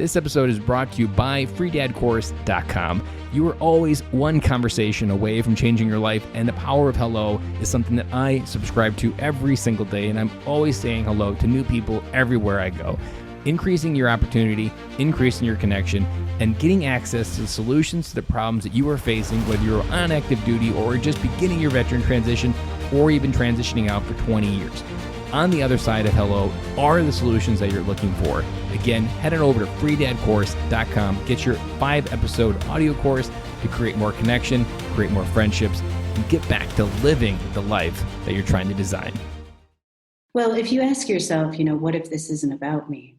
This episode is brought to you by freedadcourse.com. You are always one conversation away from changing your life, and the power of hello is something that I subscribe to every single day, and I'm always saying hello to new people everywhere I go. Increasing your opportunity, increasing your connection, and getting access to the solutions to the problems that you are facing, whether you're on active duty or just beginning your veteran transition or even transitioning out for 20 years. On the other side of hello are the solutions that you're looking for. Again, head on over to freedadcourse.com. Get your 5-episode audio course to create more connection, create more friendships, and get back to living the life that you're trying to design. Well, if you ask yourself, what if this isn't about me?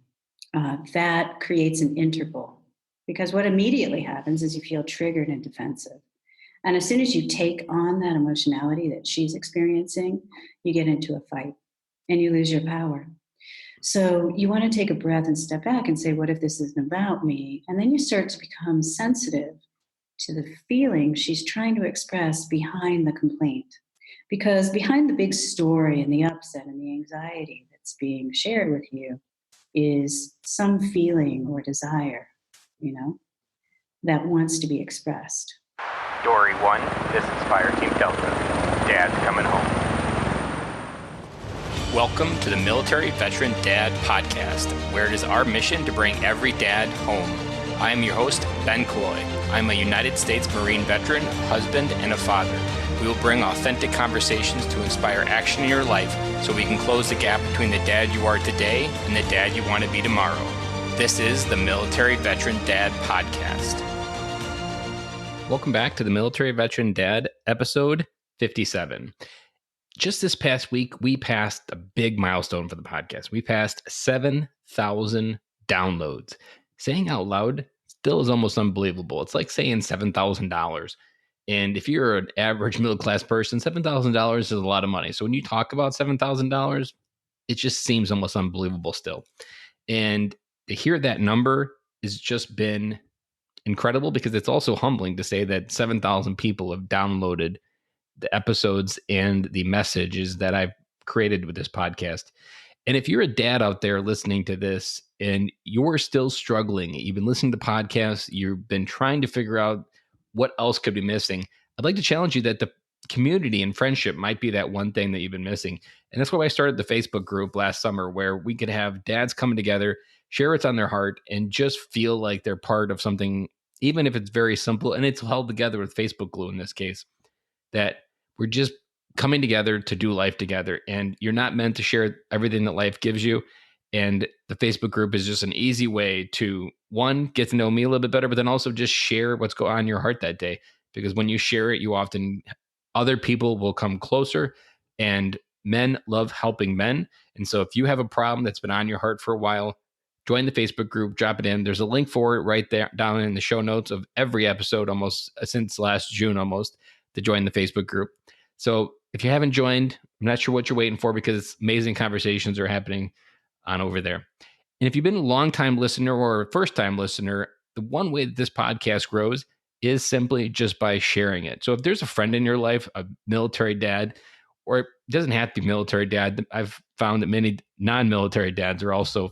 That creates an interval, because what immediately happens is you feel triggered and defensive. And as soon as you take on that emotionality that she's experiencing, you get into a fight and you lose your power. So you want to take a breath and step back and say, what if this isn't about me? And then you start to become sensitive to the feeling she's trying to express behind the complaint. Because behind the big story and the upset and the anxiety that's being shared with you is some feeling or desire, that wants to be expressed. Dory 1, this is Fire Team Delta. Dad's coming home. Welcome to the Military Veteran Dad Podcast, where it is our mission to bring every dad home. I am your host, Ben Killoy. I'm a United States Marine veteran, husband, and a father. We will bring authentic conversations to inspire action in your life so we can close the gap between the dad you are today and the dad you want to be tomorrow. This is the Military Veteran Dad Podcast. Welcome back to the Military Veteran Dad, episode 57. Just this past week, we passed a big milestone for the podcast. We passed 7,000 downloads. Saying out loud still is almost unbelievable. It's like saying $7,000. And if you're an average middle-class person, $7,000 is a lot of money. So when you talk about $7,000, it just seems almost unbelievable still. And to hear that number has just been incredible, because it's also humbling to say that 7,000 people have downloaded the episodes and the messages that I've created with this podcast. And if you're a dad out there listening to this and you're still struggling, you've been listening to podcasts, you've been trying to figure out what else could be missing, I'd like to challenge you that the community and friendship might be that one thing that you've been missing. And that's why I started the Facebook group last summer, where we could have dads coming together, share what's on their heart, and just feel like they're part of something, even if it's very simple. And it's held together with Facebook glue in this case, that we're just coming together to do life together. And you're not meant to share everything that life gives you. And the Facebook group is just an easy way to, one, get to know me a little bit better, but then also just share what's going on in your heart that day. Because when you share it, other people will come closer, and men love helping men. And so if you have a problem that's been on your heart for a while, join the Facebook group, drop it in. There's a link for it right there down in the show notes of every episode, almost since last June, almost, to join the Facebook group. So if you haven't joined, I'm not sure what you're waiting for, because amazing conversations are happening on over there. And if you've been a long-time listener or a first-time listener, the one way that this podcast grows is simply just by sharing it. So if there's a friend in your life, a military dad, or it doesn't have to be military dad, I've found that many non-military dads are also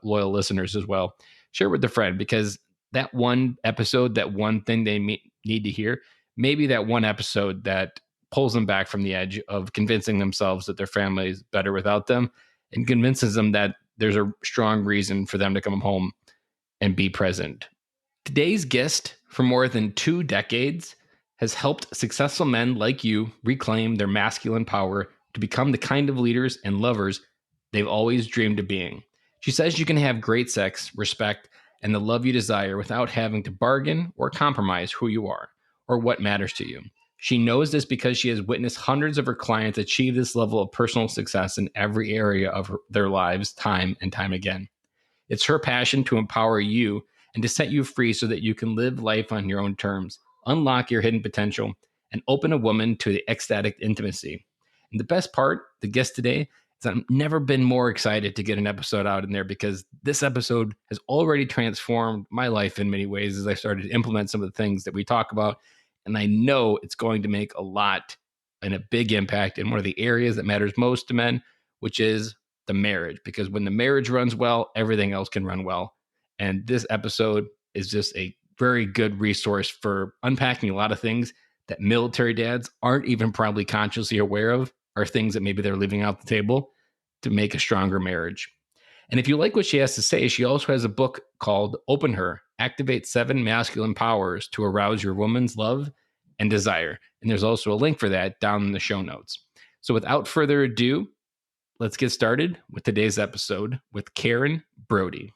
loyal listeners as well. Share with a friend, because that one episode, that one thing they need to hear, maybe that one episode that pulls them back from the edge of convincing themselves that their family is better without them, and convinces them that there's a strong reason for them to come home and be present. Today's guest, for more than 2 decades, has helped successful men like you reclaim their masculine power to become the kind of leaders and lovers they've always dreamed of being. She says you can have great sex, respect, and the love you desire without having to bargain or compromise who you are or what matters to you. She knows this because she has witnessed hundreds of her clients achieve this level of personal success in every area of their lives, time and time again. It's her passion to empower you and to set you free so that you can live life on your own terms, unlock your hidden potential, and open a woman to the ecstatic intimacy. And the best part, the guest today, is I've never been more excited to get an episode out in there, because this episode has already transformed my life in many ways as I started to implement some of the things that we talk about. And I know it's going to make a lot and a big impact in one of the areas that matters most to men, which is the marriage. Because when the marriage runs well, everything else can run well. And this episode is just a very good resource for unpacking a lot of things that military dads aren't even probably consciously aware of, are things that maybe they're leaving out the table to make a stronger marriage. And if you like what she has to say, she also has a book called Open Her, Activate 7 Masculine Powers to Arouse Your Woman's Love and Desire. And there's also a link for that down in the show notes. So without further ado, let's get started with today's episode with Karen Brody.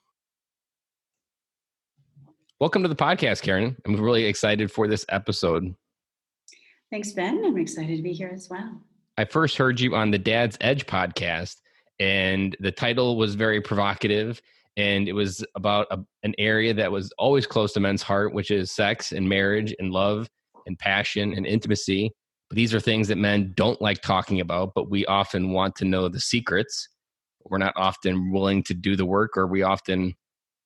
Welcome to the podcast, Karen. I'm really excited for this episode. Thanks, Ben. I'm excited to be here as well. I first heard you on the Dad's Edge podcast, and the title was very provocative, and it was about an area that was always close to men's heart, which is sex and marriage and love and passion and intimacy. But these are things that men don't like talking about, but we often want to know the secrets. We're not often willing to do the work, or we often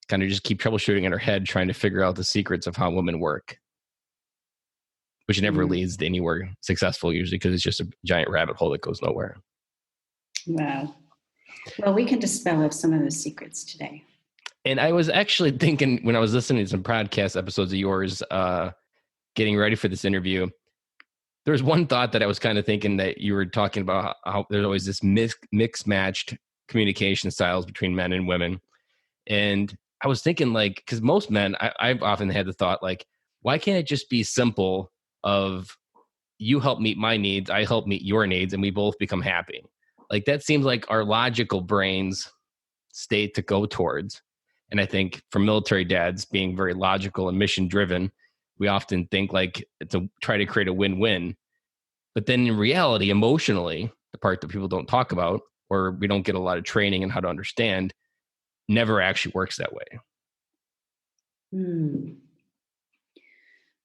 kind of just keep troubleshooting in our head, trying to figure out the secrets of how women work, which never leads to anywhere successful usually, because it's just a giant rabbit hole that goes nowhere. Wow. Well, we can dispel some of those secrets today. And I was actually thinking, when I was listening to some podcast episodes of yours, getting ready for this interview, there was one thought that I was kind of thinking, that you were talking about how there's always this mixed-matched communication styles between men and women. And I was thinking, like, because most men, I've often had the thought, like, why can't it just be simple of you help meet my needs, I help meet your needs, and we both become happy? Like, that seems like our logical brains state to go towards. And I think for military dads, being very logical and mission driven, we often think like to try to create a win-win. But then in reality, emotionally, the part that people don't talk about, or we don't get a lot of training in how to understand, never actually works that way.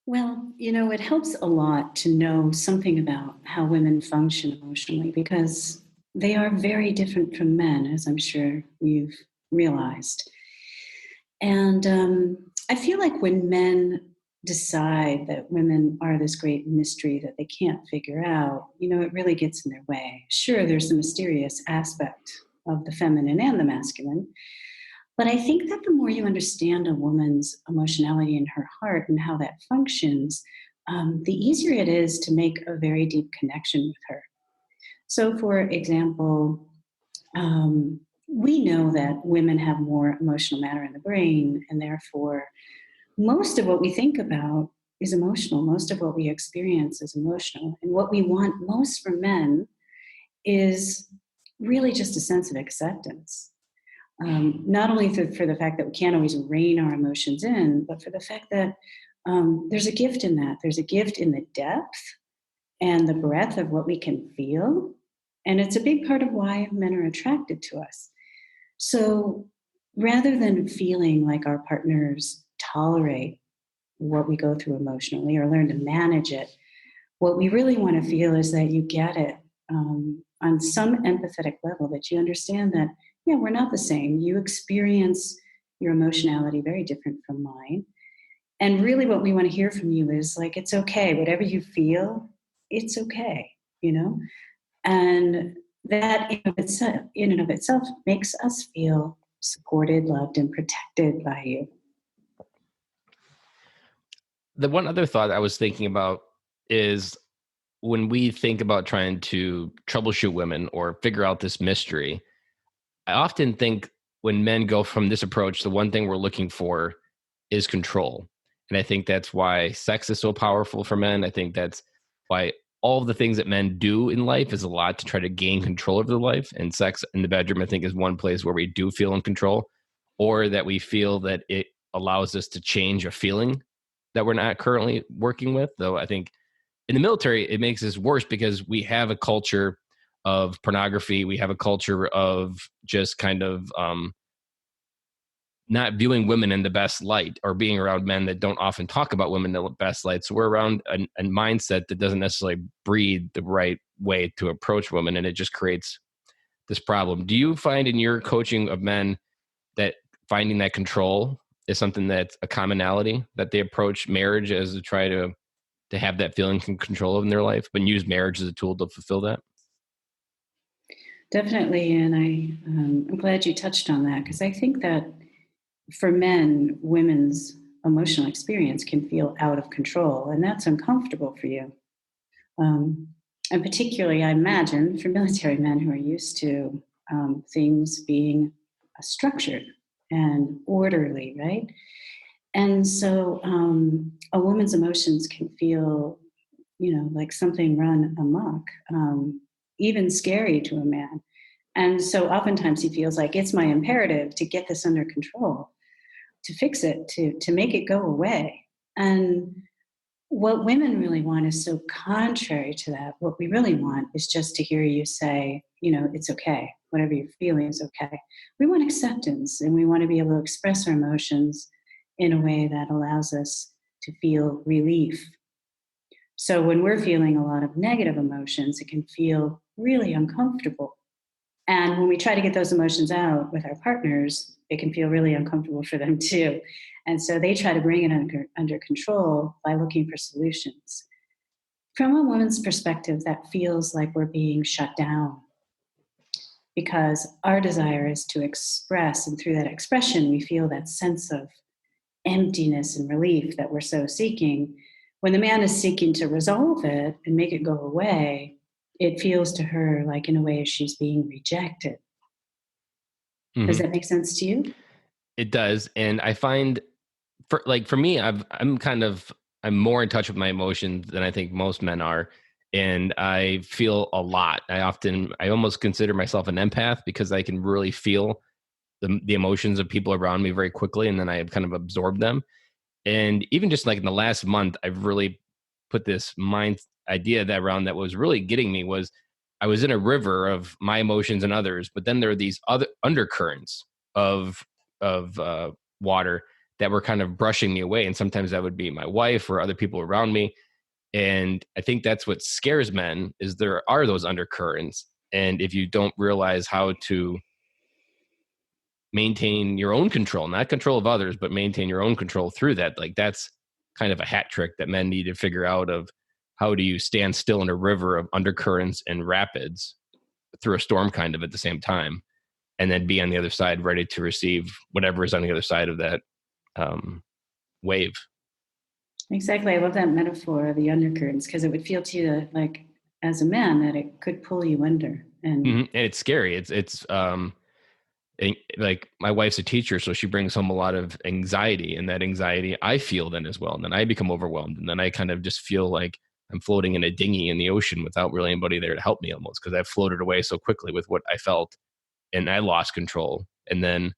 Well, it helps a lot to know something about how women function emotionally, because they are very different from men, as I'm sure you've realized. And I feel like when men decide that women are this great mystery that they can't figure out, it really gets in their way. Sure, there's the mysterious aspect of the feminine and the masculine, but I think that the more you understand a woman's emotionality in her heart and how that functions, the easier it is to make a very deep connection with her. So, for example, we know that women have more emotional matter in the brain, and therefore most of what we think about is emotional. Most of what we experience is emotional. And what we want most from men is really just a sense of acceptance. Not only for the fact that we can't always rein our emotions in, but for the fact that there's a gift in that. There's a gift in the depth and the breadth of what we can feel. And it's a big part of why men are attracted to us. So rather than feeling like our partners tolerate what we go through emotionally or learn to manage it, what we really want to feel is that you get it on some empathetic level, that you understand that, yeah, we're not the same. You experience your emotionality very different from mine. And really what we want to hear from you is like, it's okay. Whatever you feel, it's okay, And that in and of itself makes us feel supported, loved, and protected by you. The one other thought I was thinking about is, when we think about trying to troubleshoot women or figure out this mystery, I often think when men go from this approach, the one thing we're looking for is control. And I think that's why sex is so powerful for men. I think that's why all of the things that men do in life is a lot to try to gain control over their life. And sex in the bedroom, I think, is one place where we do feel in control, or that we feel that it allows us to change a feeling that we're not currently working with. Though I think in the military, it makes this worse, because we have a culture of pornography. We have a culture of just kind of not viewing women in the best light, or being around men that don't often talk about women in the best light. So we're around a mindset that doesn't necessarily breed the right way to approach women, and it just creates this problem. Do you find in your coaching of men that finding that control is something that's a commonality, that they approach marriage as to try to have that feeling and control in their life, but use marriage as a tool to fulfill that? Definitely. And I'm glad you touched on that, because I think that for men, women's emotional experience can feel out of control, and that's uncomfortable for you. And particularly, I imagine, for military men who are used to things being structured and orderly, right? And so a woman's emotions can feel, like something run amok, even scary to a man. And so oftentimes he feels like it's my imperative to get this under control, to fix it, to make it go away. And what women really want is so contrary to that. What we really want is just to hear you say, it's okay. Whatever you're feeling is okay. We want acceptance, and we want to be able to express our emotions in a way that allows us to feel relief. So when we're feeling a lot of negative emotions, it can feel really uncomfortable. And when we try to get those emotions out with our partners, it can feel really uncomfortable for them too. And so they try to bring it under control by looking for solutions. From a woman's perspective, that feels like we're being shut down because our desire is to express, and through that expression, we feel that sense of emptiness and relief that we're so seeking. When the man is seeking to resolve it and make it go away, it feels to her like, in a way, she's being rejected. Mm-hmm. Does that make sense to you? It does. And I find for me, I'm more in touch with my emotions than I think most men are. And I feel a lot. I almost consider myself an empath because I can really feel the emotions of people around me very quickly. And then I kind of absorb them. And even just like in the last month, I've really put this mind idea that around that was really getting me was I was in a river of my emotions and others, but then there are these other undercurrents of water that were kind of brushing me away. And sometimes that would be my wife or other people around me. And I think that's what scares men is there are those undercurrents. And if you don't realize how to maintain your own control, not control of others, but maintain your own control through that, like that's kind of a hat trick that men need to figure out of how do you stand still in a river of undercurrents and rapids through a storm kind of at the same time, and then be on the other side ready to receive whatever is on the other side of that wave. Exactly. I love that metaphor of the undercurrents because it would feel to you like, as a man, that it could pull you under. And And it's scary. It's like my wife's a teacher, so she brings home a lot of anxiety, and that anxiety I feel then as well. And then I become overwhelmed, and then I kind of just feel like I'm floating in a dinghy in the ocean without really anybody there to help me almost because I've floated away so quickly with what I felt, and I lost control. And then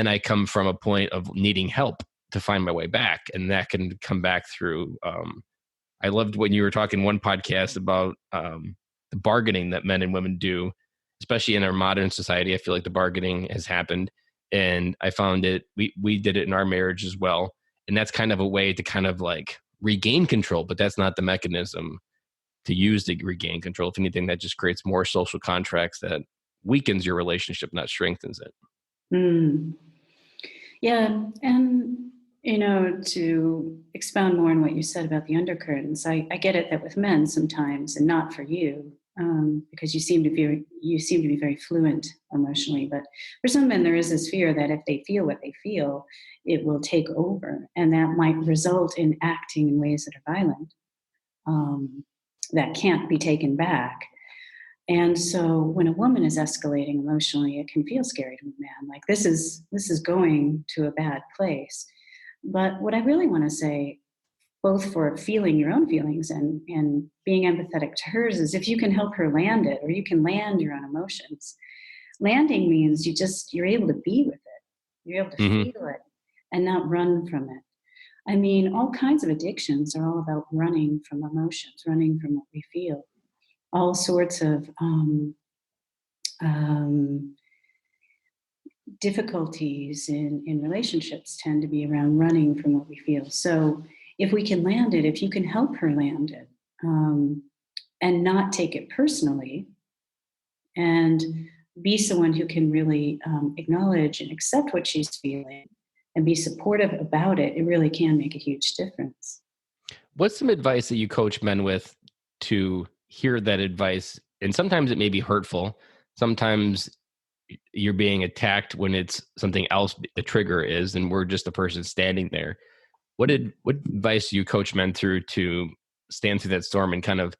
I come from a point of needing help to find my way back, and that can come back through. I loved when you were talking one podcast about the bargaining that men and women do, especially in our modern society. I feel like the bargaining has happened, and I found it. We did it in our marriage as well, and that's kind of a way to kind of like regain control, but that's not the mechanism to use to regain control. If anything, that just creates more social contracts that weakens your relationship, not strengthens it. mm, yeah, and to expound more on what you said about the undercurrents, I get it that with men sometimes, and not for you, because you seem to be very fluent emotionally. But for some men, there is this fear that if they feel what they feel, it will take over, and that might result in acting in ways that are violent, that can't be taken back. And so when a woman is escalating emotionally, it can feel scary to a man. Like this is going to a bad place. But what I really want to say, both for feeling your own feelings and being empathetic to hers, is if you can help her land it, or you can land your own emotions. Landing means you're able to be with it. You're able to feel it and not run from it. I mean, all kinds of addictions are all about running from emotions, running from what we feel. All sorts of difficulties in relationships tend to be around running from what we feel. So if we can land it, if you can help her land it, and not take it personally, and be someone who can really acknowledge and accept what she's feeling and be supportive about it, it really can make a huge difference. What's some advice that you coach men with to hear that advice? And sometimes it may be hurtful. Sometimes you're being attacked when it's something else the trigger is, and we're just the person standing there. What advice do you coach men through to stand through that storm and kind of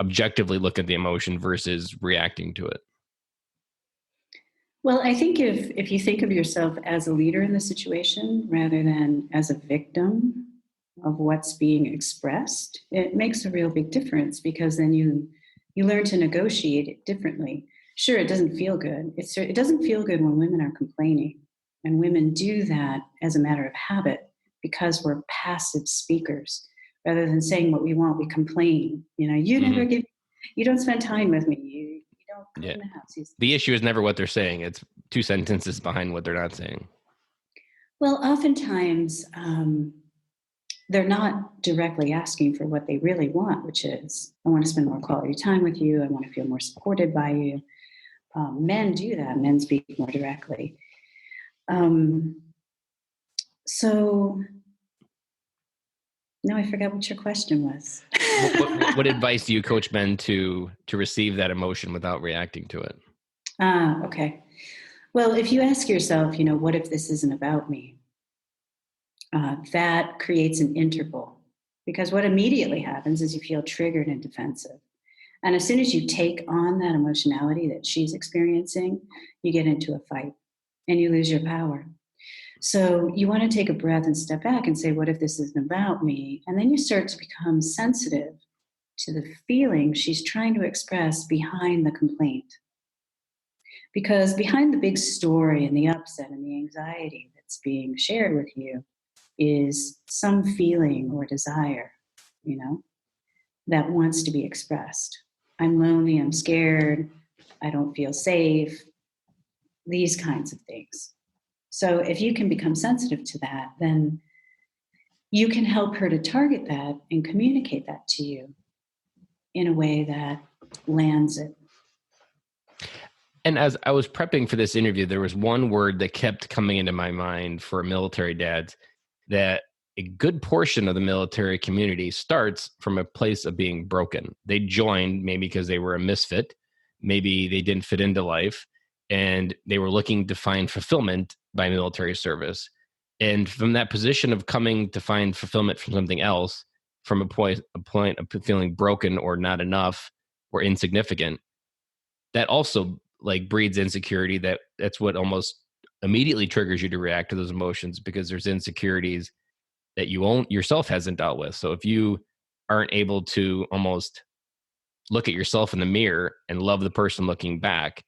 objectively look at the emotion versus reacting to it? Well, I think if you think of yourself as a leader in the situation rather than as a victim of what's being expressed, it makes a real big difference, because then you learn to negotiate it differently. Sure, it doesn't feel good. It doesn't feel good when women are complaining, and women do that as a matter of habit because we're passive speakers. Rather than saying what we want, we complain. You never give, you don't spend time with me. You don't clean the house. The issue is never what they're saying. It's two sentences behind what they're not saying. Well, oftentimes they're not directly asking for what they really want, which is, I want to spend more quality time with you. I want to feel more supported by you. Men do that. Men speak more directly. So now I forgot what your question was. What advice do you coach men to receive that emotion without reacting to it? Okay. Well, if you ask yourself, what if this isn't about me? That creates an interval, because what immediately happens is you feel triggered and defensive. And as soon as you take on that emotionality that she's experiencing, you get into a fight and you lose your power. So you want to take a breath and step back and say, what if this isn't about me? And then you start to become sensitive to the feeling she's trying to express behind the complaint. Because behind the big story and the upset and the anxiety that's being shared with you is some feeling or desire, that wants to be expressed. I'm lonely, I'm scared, I don't feel safe, these kinds of things. So if you can become sensitive to that, then you can help her to target that and communicate that to you in a way that lands it. And as I was prepping for this interview, there was one word that kept coming into my mind for military dads, that a good portion of the military community starts from a place of being broken. They joined maybe because they were a misfit, maybe they didn't fit into life, and they were looking to find fulfillment by military service. And from that position of coming to find fulfillment from something else, from a point of feeling broken or not enough or insignificant, that also breeds insecurity. That's what almost immediately triggers you to react to those emotions, because there's insecurities that you yourself hasn't dealt with. So if you aren't able to almost look at yourself in the mirror and love the person looking back,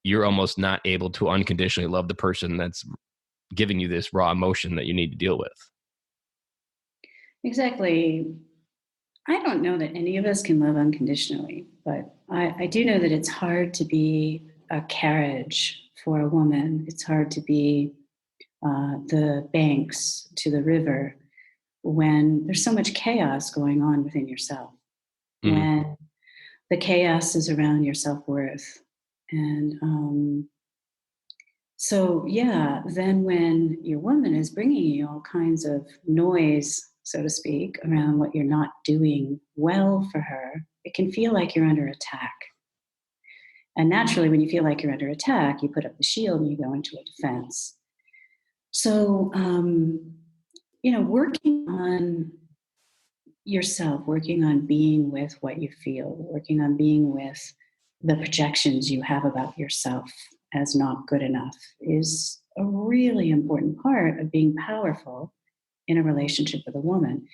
you're almost not able to unconditionally love the person that's giving you this raw emotion that you need to deal with. Exactly. I don't know that any of us can love unconditionally, but I do know that it's hard to be a carriage for a woman. It's hard to be the banks to the river when there's so much chaos going on within yourself, when the chaos is around your self-worth. And then when your woman is bringing you all kinds of noise, so to speak, around what you're not doing well for her, it can feel like you're under attack. And naturally, when you feel like you're under attack, you put up the shield and you go into a defense. So, working on yourself, working on being with what you feel, working on being with the projections you have about yourself as not good enough is a really important part of being powerful in a relationship with a woman.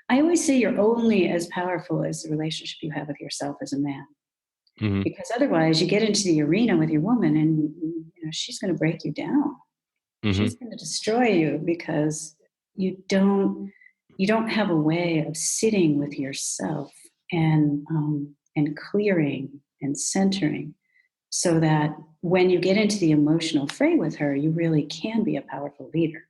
I always say you're only as powerful as the relationship you have with yourself as a man. Mm-hmm. Because otherwise you get into the arena with your woman and she's going to break you down. Mm-hmm. She's going to destroy you because you don't have a way of sitting with yourself and clearing and centering, so that when you get into the emotional fray with her, you really can be a powerful leader.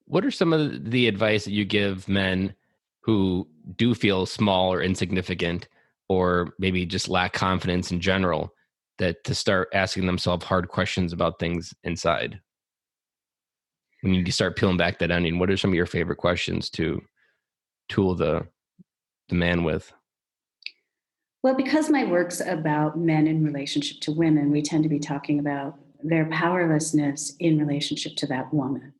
What are some of the advice that you give men who do feel small or insignificant, or maybe just lack confidence in general, that to start asking themselves hard questions about things inside? When you start peeling back that onion, what are some of your favorite questions to tool the man with? Well, because my work's about men in relationship to women, we tend to be talking about their powerlessness in relationship to that woman.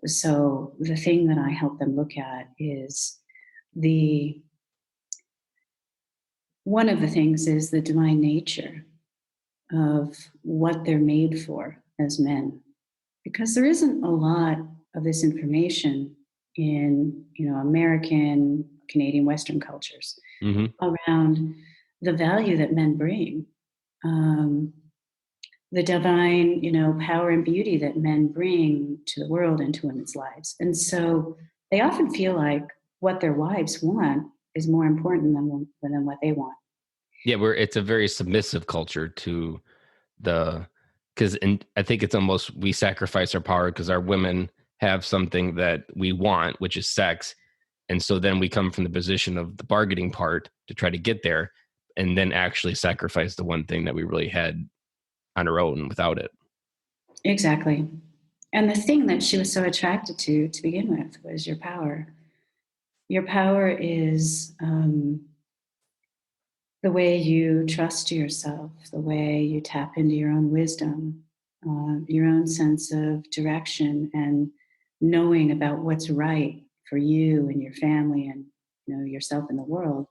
So the thing that I help them look at is the one of the things is the divine nature of what they're made for as men. Because there isn't a lot of this information in, American, Canadian, Western cultures Hmm. around the value that men bring, um, the divine, power and beauty that men bring to the world and to women's lives. And so they often feel like what their wives want is more important than what they want. Yeah, it's a very submissive culture to the because I think it's almost we sacrifice our power because our women have something that we want, which is sex. And so then we come from the position of the bargaining part to try to get there and then actually sacrifice the one thing that we really had on our own without it. Exactly. And the thing that she was so attracted to begin with was your power. Your power is the way you trust yourself, the way you tap into your own wisdom, your own sense of direction, and knowing about what's right for you and your family and yourself in the world.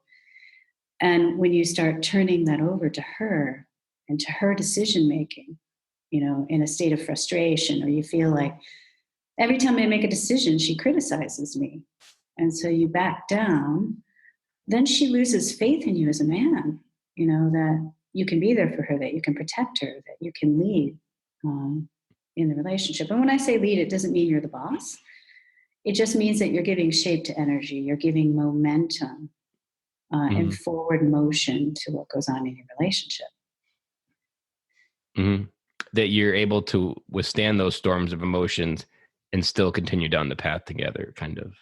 And when you start turning that over to her and to her decision making, in a state of frustration, or you feel like every time I make a decision, she criticizes me, and so you back down, then she loses faith in you as a man, that you can be there for her, that you can protect her, that you can lead in the relationship. And when I say lead, it doesn't mean you're the boss. It just means that you're giving shape to energy, you're giving momentum and Hmm. forward motion to what goes on in your relationship. Hmm. That you're able to withstand those storms of emotions and still continue down the path together, kind of,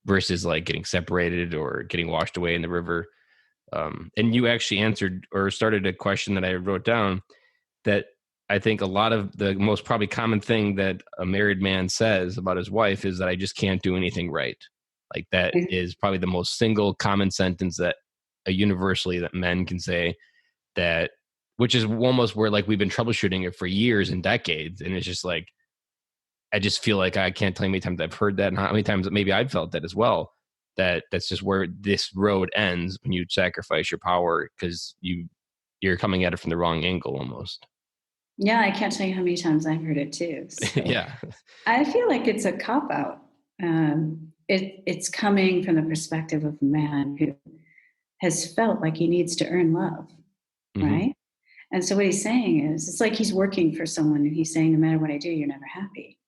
versus like getting separated or getting washed away in the river. And you actually answered or started a question that I wrote down that I think a lot of the most probably common thing that a married man says about his wife is that I just can't do anything right. Like that is probably the most single common sentence that a universally that men can say that, which is almost where like we've been troubleshooting it for years and decades. And it's just like, I just feel like I can't tell you how many times I've heard that and how many times that maybe I've felt that as well. That's just where this road ends when you sacrifice your power because you're coming at it from the wrong angle almost. Yeah, I can't tell you how many times I've heard it too. So Yeah. I feel like it's a cop out. It's coming from the perspective of a man who has felt like he needs to earn love, Hmm. right? And so what he's saying is, it's like he's working for someone and he's saying, no matter what I do, you're never happy.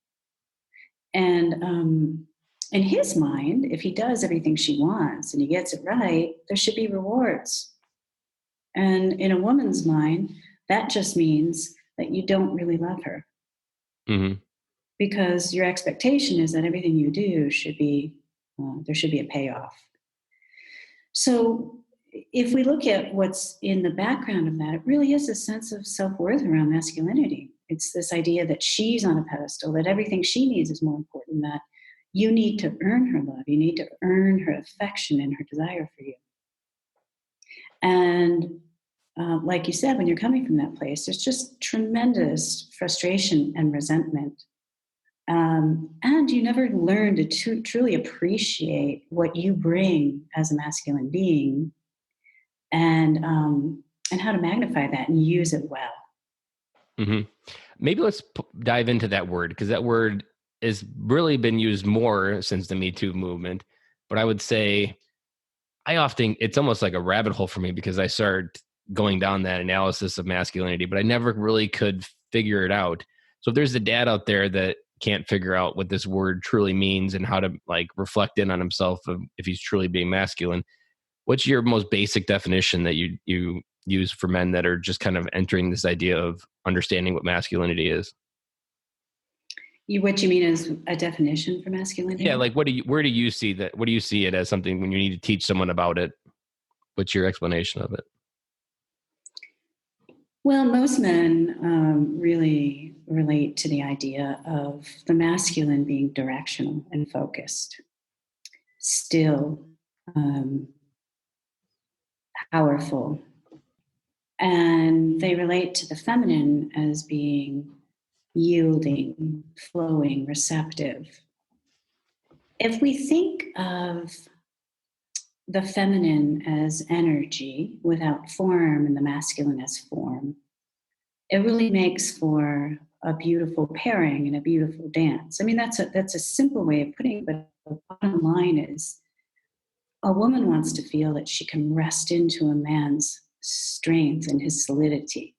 And in his mind, if he does everything she wants and he gets it right, there should be rewards. And in a woman's mind, that just means that you don't really love her Hmm. because your expectation is that everything you do should be, there should be a payoff. So if we look at what's in the background of that, it really is a sense of self-worth around masculinity. It's this idea that she's on a pedestal, that everything she needs is more important, that you need to earn her love, you need to earn her affection and her desire for you. And like you said, when you're coming from that place, there's just tremendous frustration and resentment. And you never learn to truly appreciate what you bring as a masculine being, and how to magnify that and use it well. Hmm. Maybe let's dive into that word because that word has really been used more since the Me Too movement. But I would say I often, it's almost like a rabbit hole for me because I started going down that analysis of masculinity, but I never really could figure it out. So if there's a dad out there that can't figure out what this word truly means and how to like reflect in on himself if he's truly being masculine, what's your most basic definition that you use for men that are just kind of entering this idea of understanding what masculinity is? What you mean is a definition for Yeah, masculinity? like where do you see that? What do you see it as something when you need to teach someone about it? What's your explanation of it? Well, most men really relate to the idea of the masculine being directional and focused, still, um, powerful. And they relate to the feminine as being yielding, flowing, receptive. If we think of the feminine as energy without form and the masculine as form, it really makes for a beautiful pairing and a beautiful dance. I mean, that's a simple way of putting it, but the bottom line is a woman wants to feel that she can rest into a man's strength and his solidity.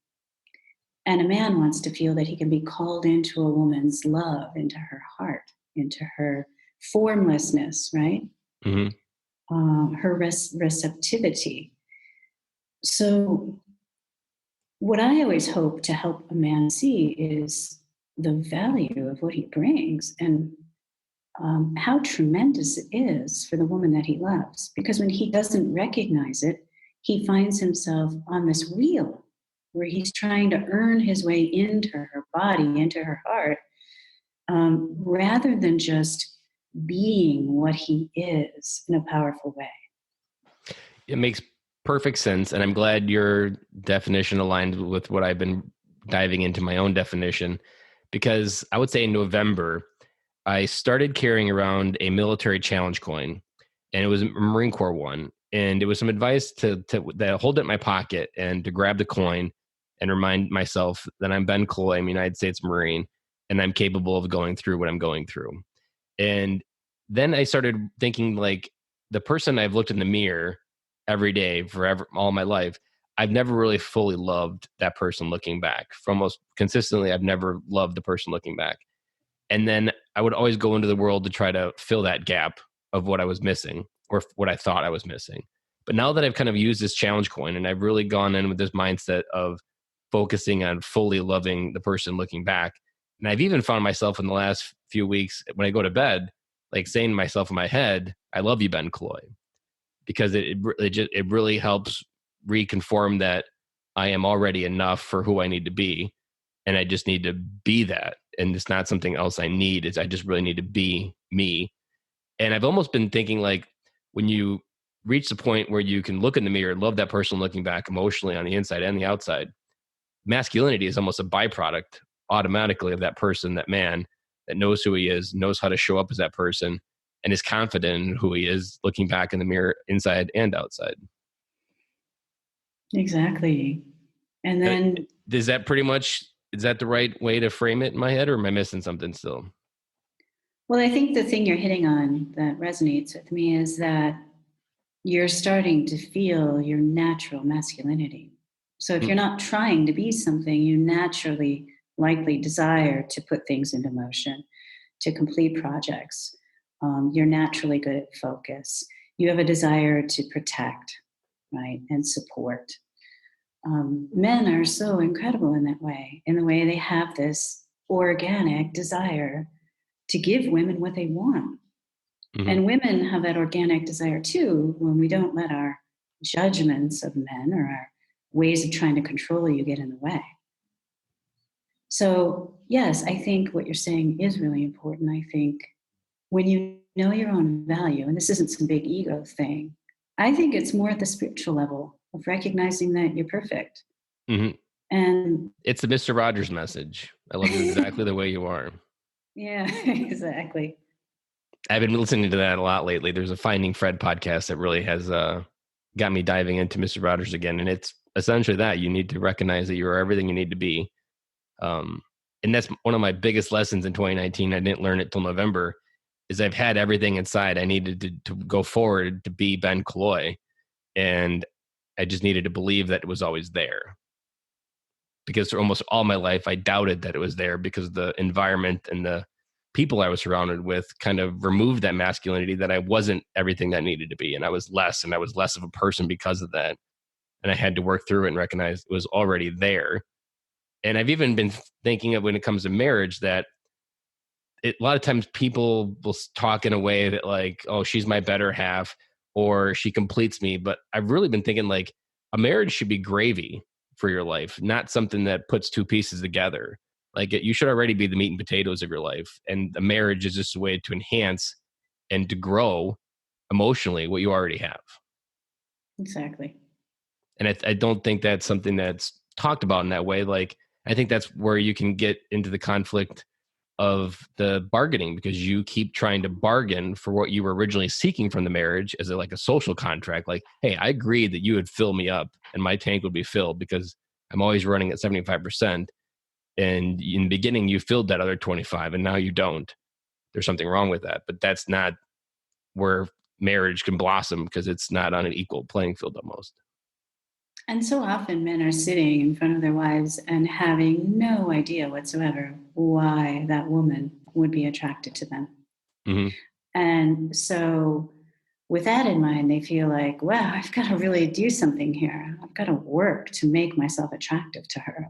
And a man wants to feel that he can be called into a woman's love, into her heart, into her formlessness, right? Her receptivity. So what I always hope to help a man see is the value of what he brings and how tremendous it is for the woman that he loves. Because when he doesn't recognize it, he finds himself on this wheel where he's trying to earn his way into her body, into her heart, rather than just being what he is in a powerful way. It makes perfect sense. And I'm glad your definition aligned with what I've been diving into my own definition, because I would say in November, I started carrying around a military challenge coin, and it was a Marine Corps one. And it was some advice to hold it in my pocket and to grab the coin and remind myself that I'm Ben Cloy, I'm a United States Marine, and I'm capable of going through what I'm going through. And then I started thinking, like, the person I've looked in the mirror every day forever, all my life, I've never really fully loved that person looking back. For almost consistently, I've never loved the person looking back. And then I would always go into the world to try to fill that gap of what I was missing or what I thought I was missing. But now that I've kind of used this challenge coin and I've really gone in with this mindset of focusing on fully loving the person looking back, and I've even found myself in the last few weeks when I go to bed, like saying to myself in my head, I love you, Ben Cloy, because it really helps reconfirm that I am already enough for who I need to be. And I just need to be that. And it's not something else I need. I just really need to be me. And I've almost been thinking, like, when you reach the point where you can look in the mirror and love that person looking back emotionally on the inside and the outside, masculinity is almost a byproduct automatically of that person, that man that knows who he is, knows how to show up as that person, and is confident in who he is looking back in the mirror inside and outside. Exactly. And then Is that the right way to frame it in my head, or am I missing something still? well, I think the thing you're hitting on that resonates with me is that you're starting to feel your natural masculinity. So if you're not trying to be something, you naturally likely desire to put things into motion, to complete projects. You're naturally good at focus. You have a desire to protect, right, and support. Men are so incredible in that way, in the way they have this organic desire to give women what they want. Mm-hmm. And women have that organic desire too, when we don't let our judgments of men or our ways of trying to control you get in the way. So yes, I think what you're saying is really important. I think when you know your own value, and this isn't some big ego thing, I think it's more at the spiritual level of recognizing that you're perfect. Mm-hmm. And it's the Mr. Rogers message. I love you exactly the way you are. Yeah, exactly. I've been listening to that a lot lately. There's a Finding Fred podcast that really has got me diving into Mr. Rogers again. And it's essentially that you need to recognize that you're everything you need to be. And that's one of my biggest lessons in 2019. I didn't learn it till November, is I've had everything inside I needed to go forward to be Ben Cloy. And I just needed to believe that it was always there. Because for almost all my life, I doubted that it was there because the environment and the people I was surrounded with kind of removed that masculinity, that I wasn't everything that needed to be. And I was less of a person because of that. And I had to work through it and recognize it was already there. And I've even been thinking of, when it comes to marriage, that a lot of times people will talk in a way that, like, oh, she's my better half, or she completes me. But I've really been thinking, like, a marriage should be gravy for your life, not something that puts two pieces together. Like, you should already be the meat and potatoes of your life. And a marriage is just a way to enhance and to grow emotionally what you already have. Exactly. And I don't think that's something that's talked about in that way. Like, I think that's where you can get into the conflict of the bargaining, because you keep trying to bargain for what you were originally seeking from the marriage as like a social contract. Like, hey, I agreed that you would fill me up and my tank would be filled because I'm always running at 75%. And in the beginning, you filled that other 25 and now you don't. There's something wrong with that. But that's not where marriage can blossom, because it's not on an equal playing field almost. And so often men are sitting in front of their wives and having no idea whatsoever why that woman would be attracted to them. Mm-hmm. And so with that in mind, they feel like, wow, I've got to really do something here. I've got to work to make myself attractive to her,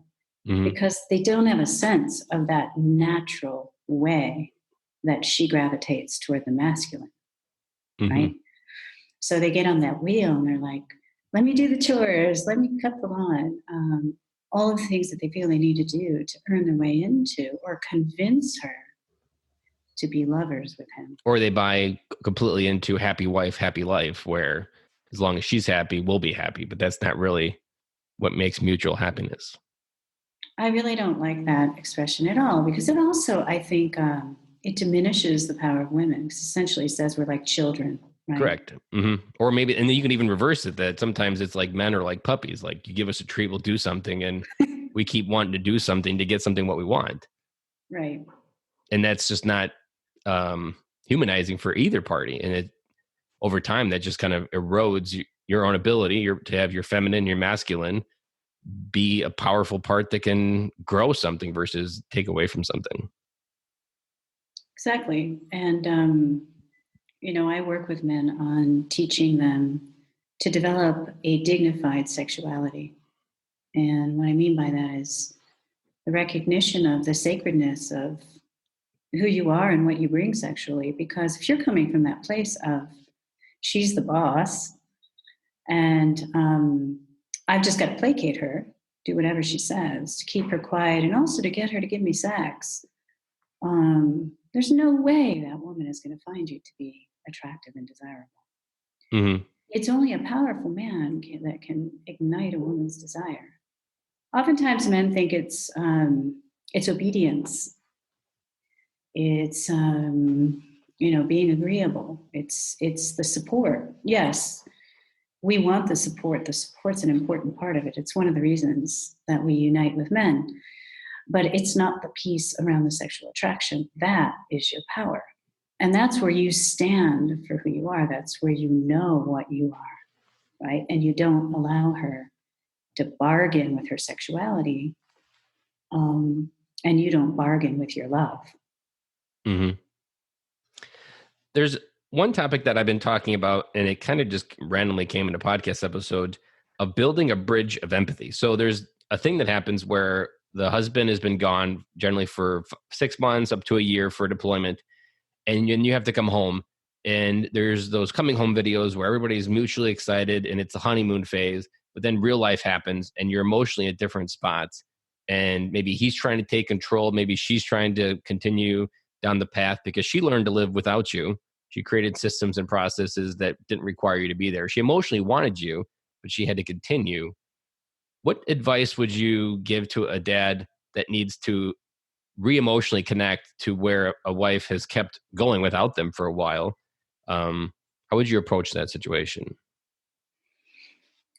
Mm-hmm. because they don't have a sense of that natural way that she gravitates toward the masculine, Mm-hmm. right? So they get on that wheel and they're like, let me do the chores, let me cut the lawn, all of the things that they feel they need to do to earn their way into or convince her to be lovers with him. Or they buy completely into happy wife, happy life, where as long as she's happy, we'll be happy. But that's not really what makes mutual happiness. I really don't like that expression at all, because it also, I think, it diminishes the power of women, because essentially says we're like children. Right? Correct. Mm-hmm. Or maybe, and then you can even reverse it, that sometimes it's like men are like puppies. Like, you give us a treat, we'll do something, and we keep wanting to do something to get something what we want. Right. And that's just not humanizing for either party. And it, over time, that just kind of erodes your own ability to have your feminine, your masculine be a powerful part that can grow something versus take away from something. Exactly. And, I work with men on teaching them to develop a dignified sexuality. And what I mean by that is the recognition of the sacredness of who you are and what you bring sexually. Because if you're coming from that place of she's the boss and I've just got to placate her, do whatever she says to keep her quiet and also to get her to give me sex, there's no way that woman is going to find you to be attractive and desirable. Mm-hmm. It's only a powerful man that can ignite a woman's desire. Oftentimes men think it's obedience. It's, being agreeable. It's the support. Yes, we want the support. The support's an important part of it. It's one of the reasons that we unite with men. But it's not the piece around the sexual attraction. That is your power. And that's where you stand for who you are. That's where you know what you are, right? And you don't allow her to bargain with her sexuality, and you don't bargain with your love. Mm-hmm. There's one topic that I've been talking about, and it kind of just randomly came in a podcast episode, of building a bridge of empathy. So there's a thing that happens where the husband has been gone generally for 6 months up to a year for deployment, and then you have to come home. And there's those coming home videos where everybody's mutually excited and it's a honeymoon phase, but then real life happens and you're emotionally at different spots. And maybe he's trying to take control. Maybe she's trying to continue down the path because she learned to live without you. She created systems and processes that didn't require you to be there. She emotionally wanted you, but she had to continue. What advice would you give to a dad that needs to re-emotionally connect to where a wife has kept going without them for a while? How would you approach that situation?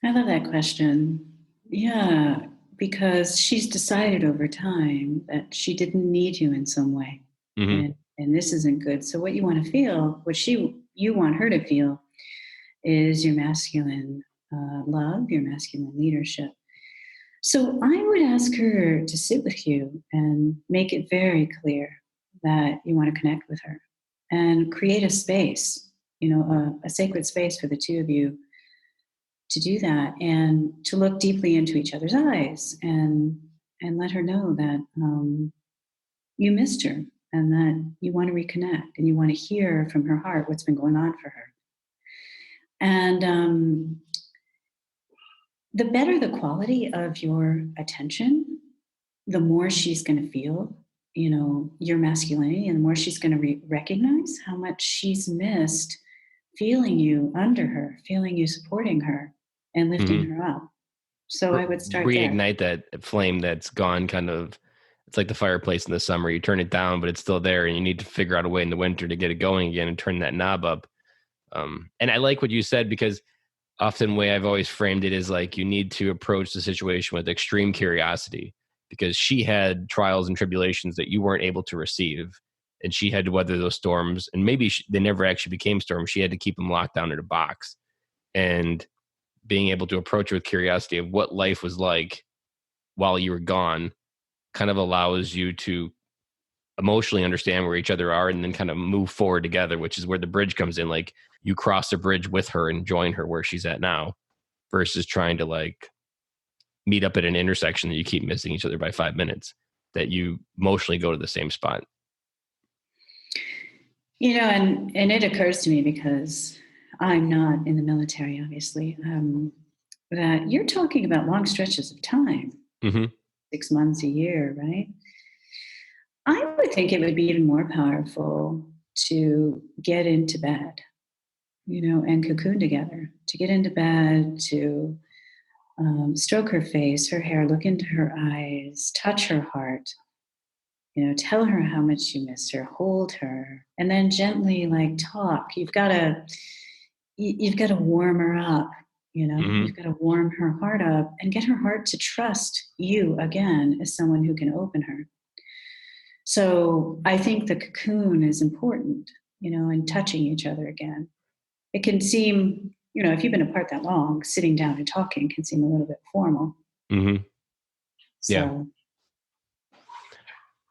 I love that question. Yeah, because she's decided over time that she didn't need you in some way. Mm-hmm. And this isn't good. So what you want to feel, what you want her to feel, is your masculine love, your masculine leadership. So I would ask her to sit with you and make it very clear that you want to connect with her and create a space, a sacred space for the two of you to do that and to look deeply into each other's eyes and let her know that you missed her and that you want to reconnect and you want to hear from her heart what's been going on for her. And the better the quality of your attention, the more she's going to feel, your masculinity, and the more she's going to recognize how much she's missed feeling you under her, feeling you supporting her and lifting Mm-hmm. her up. So I would start there. Reignite that flame that's gone kind of, it's like the fireplace in the summer. You turn it down, but it's still there, and you need to figure out a way in the winter to get it going again and turn that knob up. And I like what you said, because often the way I've always framed it is like you need to approach the situation with extreme curiosity, because she had trials and tribulations that you weren't able to receive, and she had to weather those storms, and maybe they never actually became storms. She had to keep them locked down in a box, and being able to approach it with curiosity of what life was like while you were gone kind of allows you to emotionally understand where each other are and then kind of move forward together, which is where the bridge comes in. Like you cross the bridge with her and join her where she's at now, versus trying to like meet up at an intersection that you keep missing each other by 5 minutes, that you emotionally go to the same spot. And it occurs to me, because I'm not in the military, obviously, that you're talking about long stretches of time, 6 months, a year, right? I would think it would be even more powerful to get into bed, and cocoon together, to get into bed, to stroke her face, her hair, look into her eyes, touch her heart, tell her how much you miss her, hold her, and then gently talk. You've got to warm her up, you've got to warm her heart up and get her heart to trust you again as someone who can open her. So I think the cocoon is important, and touching each other again. It can seem, if you've been apart that long, sitting down and talking can seem a little bit formal. Mm-hmm. So, yeah.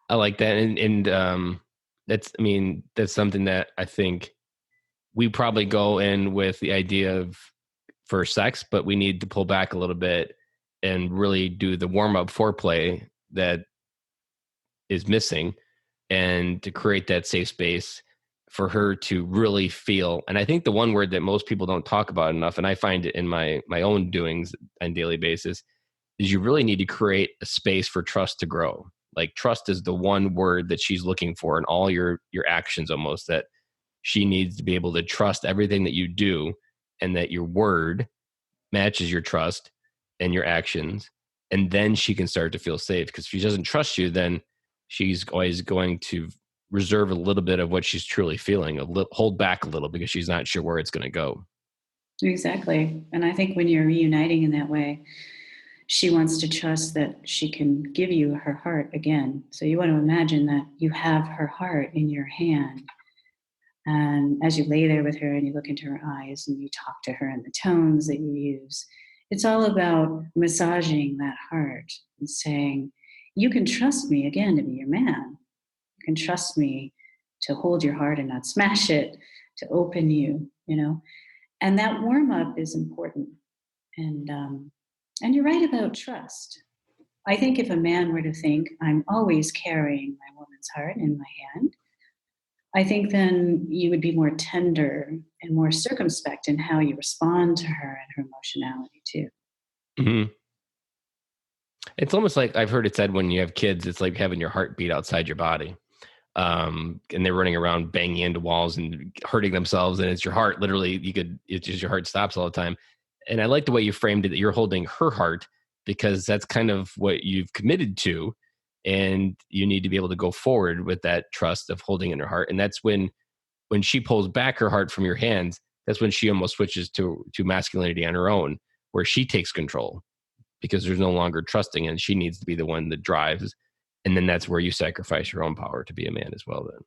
I like that. And that's something that I think we probably go in with the idea of for sex, but we need to pull back a little bit and really do the warm-up foreplay that is missing, and to create that safe space for her to really feel. And I think the one word that most people don't talk about enough, and I find it in my own doings on a daily basis, is you really need to create a space for trust to grow. Like trust is the one word that she's looking for in all your actions, almost, that she needs to be able to trust everything that you do, and that your word matches your trust and your actions. And then she can start to feel safe, because if she doesn't trust you, then she's always going to reserve a little bit of what she's truly feeling, hold back a little, because she's not sure where it's going to go. Exactly. And I think when you're reuniting in that way, she wants to trust that she can give you her heart again. So you want to imagine that you have her heart in your hand. And as you lay there with her and you look into her eyes and you talk to her in the tones that you use, it's all about massaging that heart and saying, you can trust me again to be your man. You can trust me to hold your heart and not smash it, to open you, And that warm up is important. And you're right about trust. I think if a man were to think, I'm always carrying my woman's heart in my hand, I think then you would be more tender and more circumspect in how you respond to her and her emotionality too. Mm-hmm. It's almost like I've heard it said when you have kids, it's like having your heart beat outside your body. And they're running around banging into walls and hurting themselves. And it's your heart, literally, it's just your heart stops all the time. And I like the way you framed it, that you're holding her heart, because that's kind of what you've committed to. And you need to be able to go forward with that trust of holding in her heart. And that's when she pulls back her heart from your hands, that's when she almost switches to masculinity on her own, where she takes control, because there's no longer trusting, and she needs to be the one that drives. And then that's where you sacrifice your own power to be a man as well then.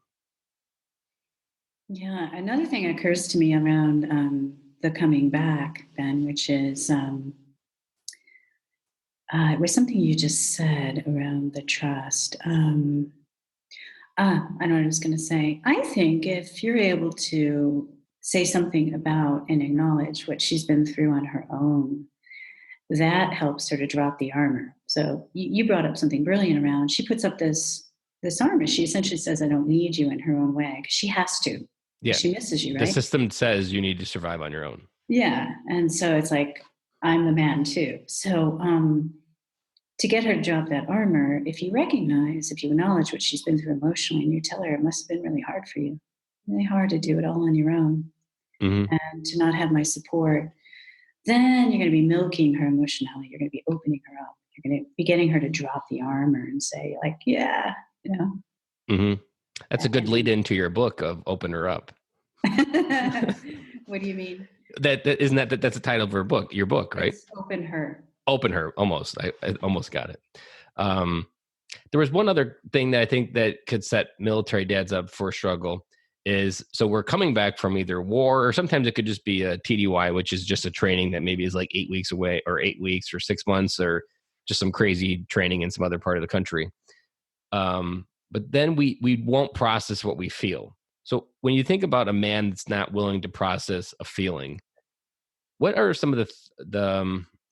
Yeah, another thing occurs to me around the coming back, Ben, which is it was something you just said around the trust. I know what I was going to say. I think if you're able to say something about and acknowledge what she's been through on her own, that helps her to drop the armor. So you brought up something brilliant around, she puts up this armor. She essentially says, I don't need you, in her own way, because she has to. Yeah. She misses you, right? The system says you need to survive on your own. Yeah. And so it's like, I'm the man too. So to get her to drop that armor, if you acknowledge what she's been through emotionally, and you tell her it must have been really hard for you, really hard to do it all on your own, and to not have my support, then you're going to be milking her emotionality. You're going to be opening her up. You're going to be getting her to drop the armor and say, like, yeah, you know. Mm-hmm. That's a good lead into your book of Open Her Up. What do you mean? That's the title of your book, right? It's Open Her. Open Her. Almost. I almost got it. There was one other thing that I think that could set military dads up for struggle is, so we're coming back from either war, or sometimes it could just be a TDY, which is just a training that maybe is like 8 weeks away, or 8 weeks or 6 months, or just some crazy training in some other part of the country. But then we won't process what we feel. So when you think about a man that's not willing to process a feeling, what are some of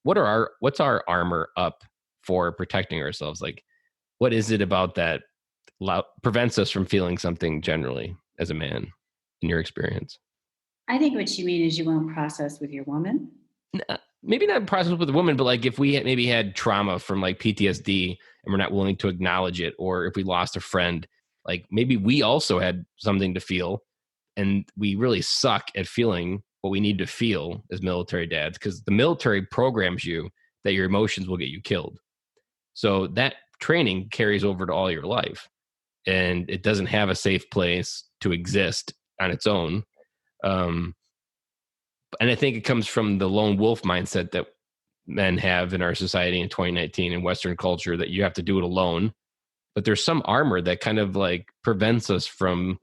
what's our armor up for protecting ourselves? Like, what is it about that prevents us from feeling something generally as a man, in your experience? I think what you mean is you won't process with your woman. Maybe not process with a woman, but like if we maybe had trauma from like PTSD and we're not willing to acknowledge it, or if we lost a friend, like maybe we also had something to feel, and we really suck at feeling what we need to feel as military dads, because the military programs you that your emotions will get you killed. So that training carries over to all your life, and it doesn't have a safe place to exist on its own. And I think it comes from the lone wolf mindset that men have in our society in 2019 in Western culture, that you have to do it alone. But there's some armor that kind of like prevents us from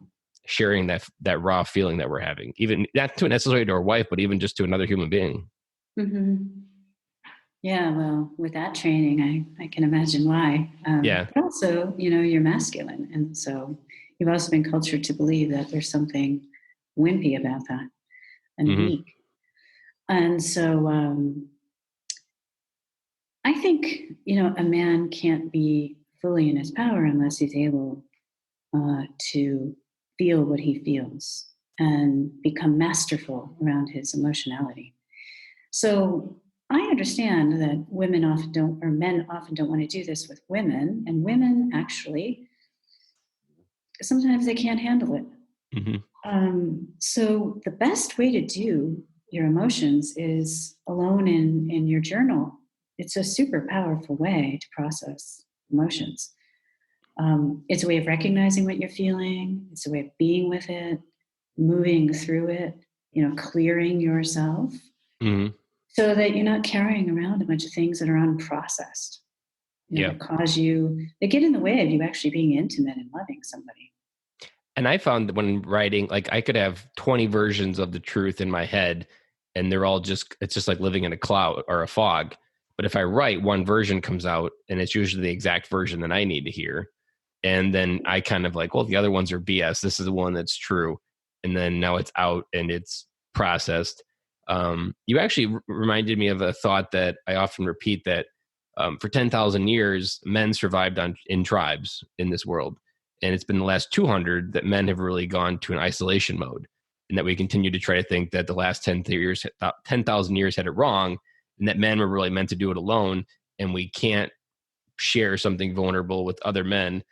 sharing that raw feeling that we're having, even not to necessarily to our wife, but even just to another human being. Mm-hmm. Yeah, well, with that training, I can imagine why. Yeah. But also, you know, you're masculine. And so you've also been cultured to believe that there's something wimpy about that and weak. And so I think, you know, a man can't be fully in his power unless he's able to feel what he feels and become masterful around his emotionality. So I understand that women often don't, or men often don't want to do this with women, and women actually, sometimes they can't handle it. So the best way to do your emotions is alone in your journal. It's a super powerful way to process emotions. It's a way of recognizing what you're feeling. It's a way of being with it, moving through it, you know, clearing yourself. So that you're not carrying around a bunch of things that are unprocessed, you know, that get in the way of you actually being intimate and loving somebody. And I found that when writing, like I could have 20 versions of the truth in my head, and they're all it's just like living in a cloud or a fog. But if I write, one version comes out, and it's usually the exact version that I need to hear. And then I kind of like, well, the other ones are BS. This is the one that's true. And then now it's out and it's processed. You actually reminded me of a thought that I often repeat, that for 10,000 years, men survived in tribes in this world. And it's been the last 200 that men have really gone to an isolation mode, and that we continue to try to think that the last 10,000 years had it wrong, and that men were really meant to do it alone, and we can't share something vulnerable with other men.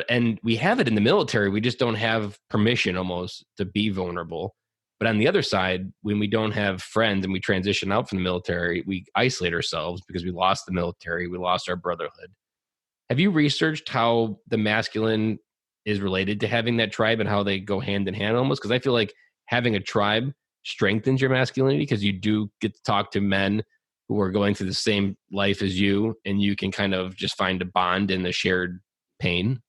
And we have it in the military. We just don't have permission almost to be vulnerable. But on the other side, when we don't have friends and we transition out from the military, we isolate ourselves because we lost the military. We lost our brotherhood. Have you researched how the masculine is related to having that tribe and how they go hand in hand almost? Because I feel like having a tribe strengthens your masculinity, because you do get to talk to men who are going through the same life as you, and you can kind of just find a bond in the shared pain.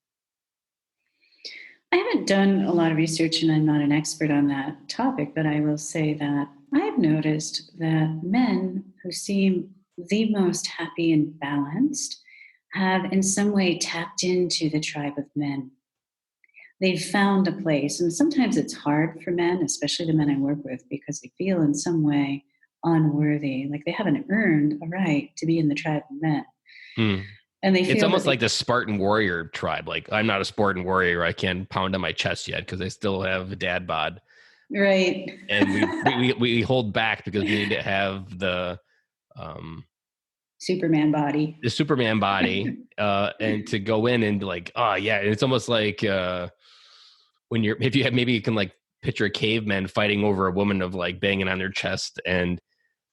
I haven't done a lot of research, and I'm not an expert on that topic, but I will say that I've noticed that men who seem the most happy and balanced have in some way tapped into the tribe of men. They've found a place, and sometimes it's hard for men, especially the men I work with, because they feel in some way unworthy, like they haven't earned a right to be in the tribe of men. And they feel it's almost like the Spartan warrior tribe. Like, I'm not a Spartan warrior. I can't pound on my chest yet because I still have a dad bod. Right. And we hold back because we need to have the Superman body. The Superman body, and to go in and be like, oh yeah, it's almost like when maybe you can like picture a caveman fighting over a woman of like banging on their chest, and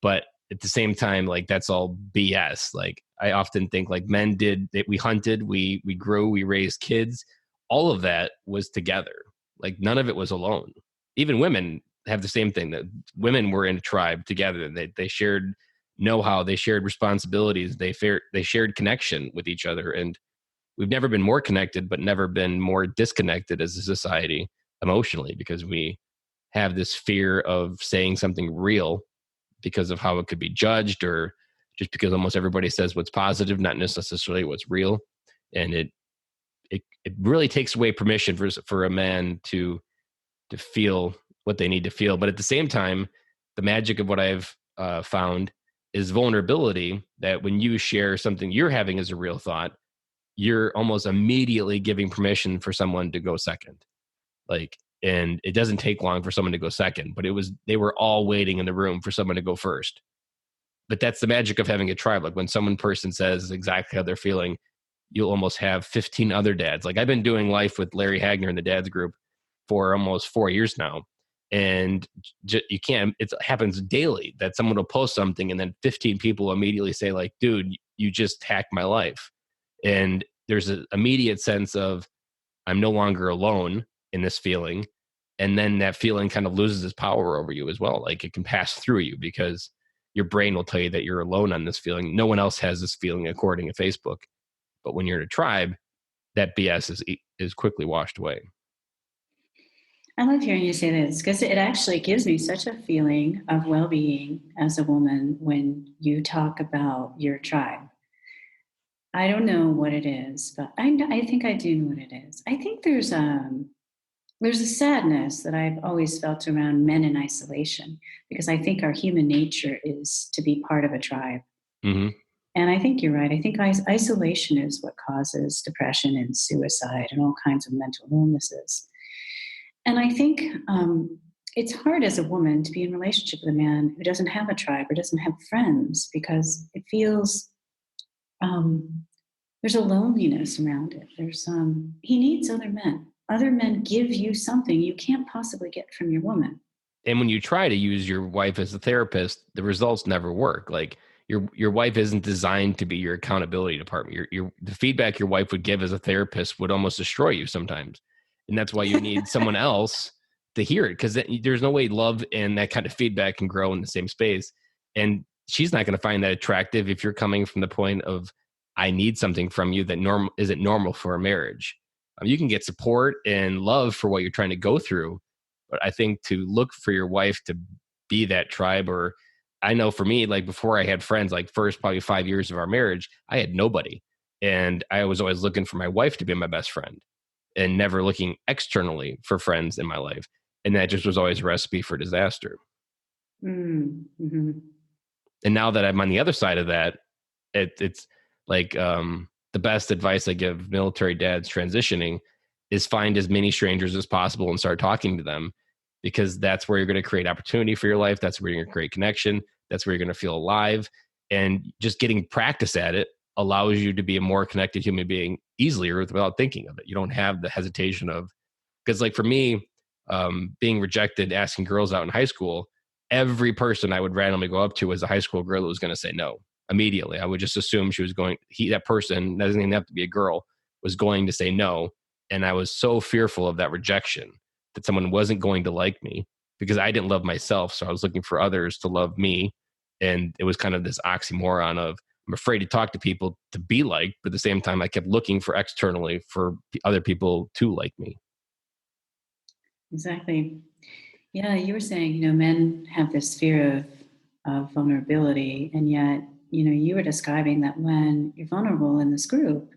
But at the same time, like that's all BS. Like I often think like men did that. We hunted, we grew, we raised kids. All of that was together. Like none of it was alone. Even women have the same thing, that women were in a tribe together. They shared know-how, they shared responsibilities, they shared connection with each other. And we've never been more connected, but never been more disconnected as a society emotionally, because we have this fear of saying something real because of how it could be judged, or just because almost everybody says what's positive, not necessarily what's real. And it really takes away permission for a man to feel what they need to feel. But at the same time, the magic of what I've found is vulnerability, that when you share something you're having as a real thought, you're almost immediately giving permission for someone to go second. Like, and it doesn't take long for someone to go second, but they were all waiting in the room for someone to go first. But that's the magic of having a tribe. Like when someone person says exactly how they're feeling, you'll almost have 15 other dads. Like I've been doing life with Larry Hagner in the dads group for almost 4 years now. And you can't, it happens daily that someone will post something and then 15 people immediately say like, dude, you just hacked my life. And there's an immediate sense of, I'm no longer alone in this feeling. And then that feeling kind of loses its power over you as well. Like it can pass through you because your brain will tell you that you're alone on this feeling. No one else has this feeling, according to Facebook. But when you're in a tribe, that BS is quickly washed away. I love hearing you say this because it actually gives me such a feeling of well-being as a woman when you talk about your tribe. I don't know what it is, but I think I do know what it is. I think there's a sadness that I've always felt around men in isolation, because I think our human nature is to be part of a tribe. Mm-hmm. And I think you're right. I think isolation is what causes depression and suicide and all kinds of mental illnesses. And I think it's hard as a woman to be in a relationship with a man who doesn't have a tribe or doesn't have friends, because it feels there's a loneliness around it. He needs other men. Other men give you something you can't possibly get from your woman. And when you try to use your wife as a therapist, the results never work. Like your wife isn't designed to be your accountability department. The feedback your wife would give as a therapist would almost destroy you sometimes. And that's why you need someone else to hear it, because there's no way love and that kind of feedback can grow in the same space. And she's not going to find that attractive if you're coming from the point of, I need something from you that isn't normal for a marriage. You can get support and love for what you're trying to go through. But I think to look for your wife to be that tribe, or I know for me, like before I had friends, like first probably 5 years of our marriage, I had nobody. And I was always looking for my wife to be my best friend and never looking externally for friends in my life. And that just was always a recipe for disaster. Mm-hmm. And now that I'm on the other side of that, it's like the best advice I give military dads transitioning is find as many strangers as possible and start talking to them, because that's where you're going to create opportunity for your life. That's where you're going to create connection. That's where you're going to feel alive. And just getting practice at it allows you to be a more connected human being easily or without thinking of it. You don't have the hesitation of, because like for me, being rejected, asking girls out in high school, every person I would randomly go up to was a high school girl that was going to say no immediately. I would just assume she was that person, that doesn't even have to be a girl, was going to say no. And I was so fearful of that rejection, that someone wasn't going to like me because I didn't love myself. So I was looking for others to love me. And it was kind of this oxymoron of, I'm afraid to talk to people to be liked, but at the same time, I kept looking for externally for other people to like me. Exactly. Yeah, you were saying, men have this fear of vulnerability, and yet, you were describing that when you're vulnerable in this group,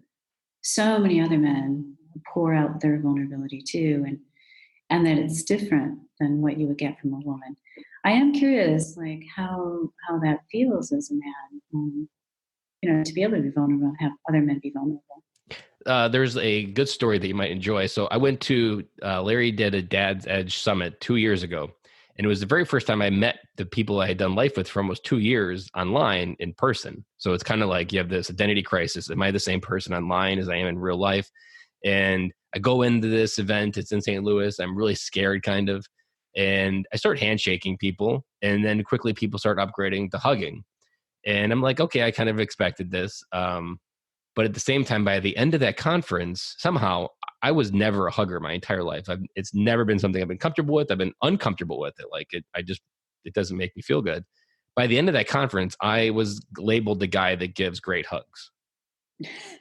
so many other men pour out their vulnerability too, and that it's different than what you would get from a woman. I am curious, like how that feels as a man, to be able to be vulnerable and have other men be vulnerable. There's a good story that you might enjoy. So I went to, Larry did a Dad's Edge Summit 2 years ago. And it was the very first time I met the people I had done life with for almost 2 years online in person. So it's kind of like you have this identity crisis. Am I the same person online as I am in real life? And I go into this event, it's in St. Louis. I'm really scared kind of. And I started handshaking people, and then quickly people started upgrading to hugging. And I'm like, okay, I kind of expected this. But at the same time, by the end of that conference, somehow I was never a hugger my entire life. It's never been something I've been comfortable with. I've been uncomfortable with it. Like it doesn't make me feel good. By the end of that conference, I was labeled the guy that gives great hugs.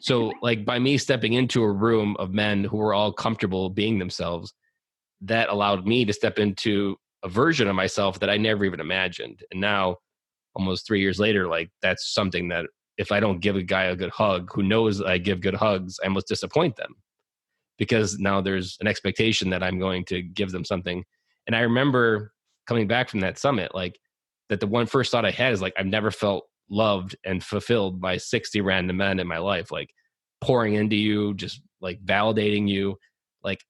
So like by me stepping into a room of men who were all comfortable being themselves, that allowed me to step into a version of myself that I never even imagined. And now almost 3 years later, like that's something that if I don't give a guy a good hug who knows I give good hugs, I almost disappoint them because now there's an expectation that I'm going to give them something. And I remember coming back from that summit, like that the one first thought I had is like, I've never felt loved and fulfilled by 60 random men in my life, like pouring into you, just like validating you. Like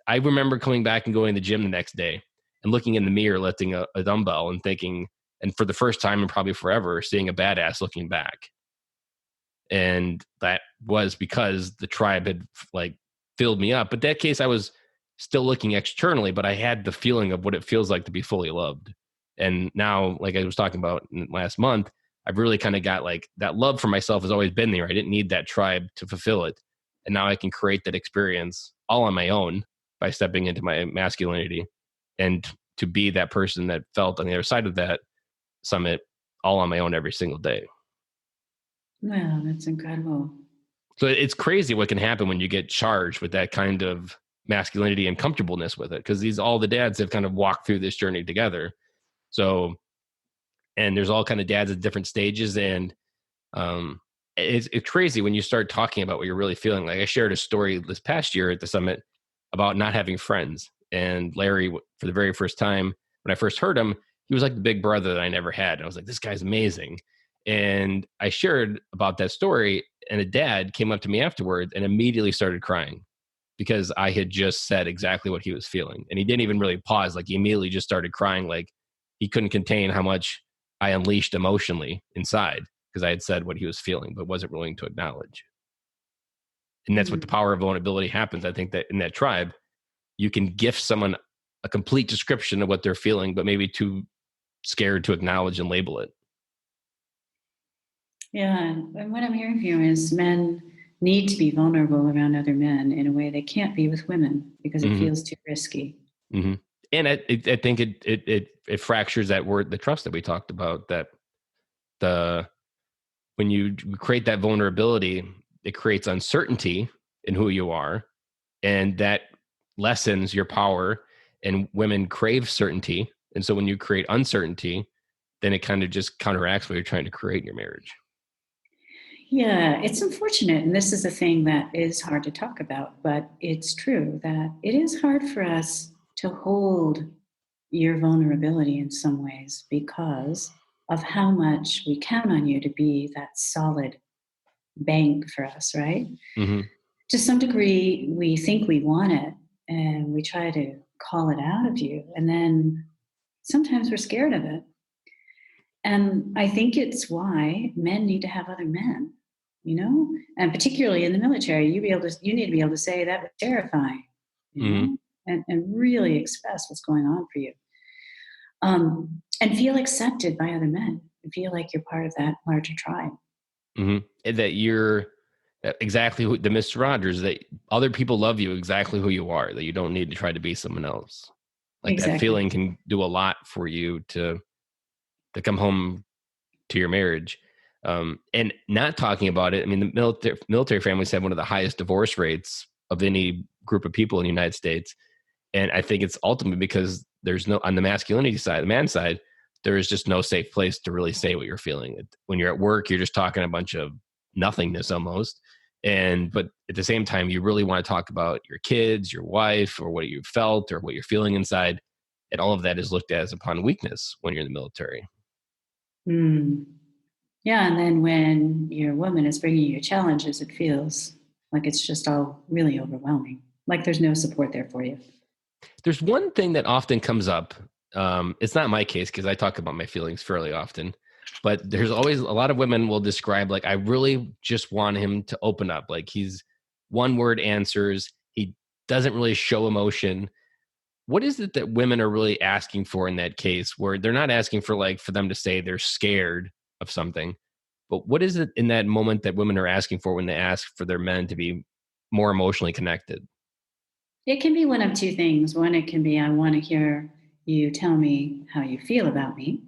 I remember coming back and going to the gym the next day and looking in the mirror, lifting a dumbbell and thinking, and for the first time and probably forever, seeing a badass looking back. And that was because the tribe had like filled me up. But that case, I was still looking externally, but I had the feeling of what it feels like to be fully loved. And now, like I was talking about last month, I've really kind of got like that love for myself has always been there. I didn't need that tribe to fulfill it. And now I can create that experience all on my own by stepping into my masculinity and to be that person that felt on the other side of that summit all on my own every single day. Wow, that's incredible. So it's crazy what can happen when you get charged with that kind of masculinity and comfortableness with it. Because all the dads have kind of walked through this journey together. So, and there's all kind of dads at different stages. And it's crazy when you start talking about what you're really feeling. Like I shared a story this past year at the summit about not having friends. And Larry, for the very first time, when I first heard him, he was like the big brother that I never had. And I was like, this guy's amazing. And I shared about that story, and a dad came up to me afterwards and immediately started crying because I had just said exactly what he was feeling. And he didn't even really pause. Like he immediately just started crying. Like he couldn't contain how much I unleashed emotionally inside because I had said what he was feeling, but wasn't willing to acknowledge. And that's what the power of vulnerability happens. I think that in that tribe, you can gift someone a complete description of what they're feeling, but maybe too scared to acknowledge and label it. Yeah, and what I'm hearing from you is men need to be vulnerable around other men in a way they can't be with women because it feels too risky. Mm-hmm. And I think it fractures that word, the trust that we talked about. That when you create that vulnerability, it creates uncertainty in who you are, and that lessens your power. And women crave certainty, and so when you create uncertainty, then it kind of just counteracts what you're trying to create in your marriage. Yeah, it's unfortunate. And this is a thing that is hard to talk about, but it's true that it is hard for us to hold your vulnerability in some ways because of how much we count on you to be that solid bank for us, right? Mm-hmm. To some degree, we think we want it and we try to call it out of you. And then sometimes we're scared of it. And I think it's why men need to have other men, you know, and particularly in the military, you need to be able to say that was terrifying, you know, and really express what's going on for you. And feel accepted by other men and feel like you're part of that larger tribe. Mm-hmm. And that you're exactly the Mr. Rogers, that other people love you exactly who you are, that you don't need to try to be someone else. Like exactly. That feeling can do a lot for you to come home to your marriage. And not talking about it. I mean, the military families have one of the highest divorce rates of any group of people in the United States. And I think it's ultimately because there's no, on the masculinity side, the man side, there is just no safe place to really say what you're feeling. When you're at work, you're just talking a bunch of nothingness almost. But at the same time, you really want to talk about your kids, your wife, or what you felt or what you're feeling inside. And all of that is looked at as upon weakness when you're in the military. Yeah, and then when your woman is bringing you challenges, it feels like it's just all really overwhelming. Like there's no support there for you. There's one thing that often comes up. It's not my case because I talk about my feelings fairly often, but there's always a lot of women will describe like, I really just want him to open up. Like he's one word answers. He doesn't really show emotion. what is it that women are really asking for in that case, where they're not asking for for them to say they're scared of something, but what is it in that moment that women are asking for when they ask for their men to be more emotionally connected? It can be one of two things. One, it can be, I want to hear you tell me how you feel about me.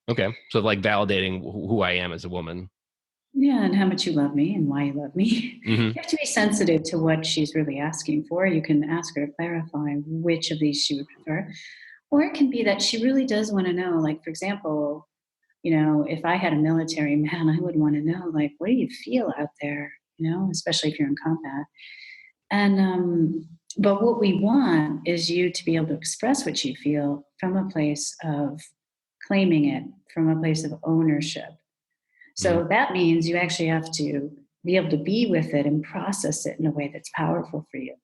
Okay. So validating who I am as a woman. Yeah, and how much you love me and why you love me. Hmm. You have to be sensitive to what she's really asking for. You can ask her to clarify which of these she would prefer. Or it can be that she really does want to know, like, for example, if I had a military man, I would want to know, like, what do you feel out there, especially if you're in combat. And, but what we want is you to be able to express what you feel from a place of claiming it, from a place of ownership. Hmm. So that means you actually have to be able to be with it and process it in a way that's powerful for you.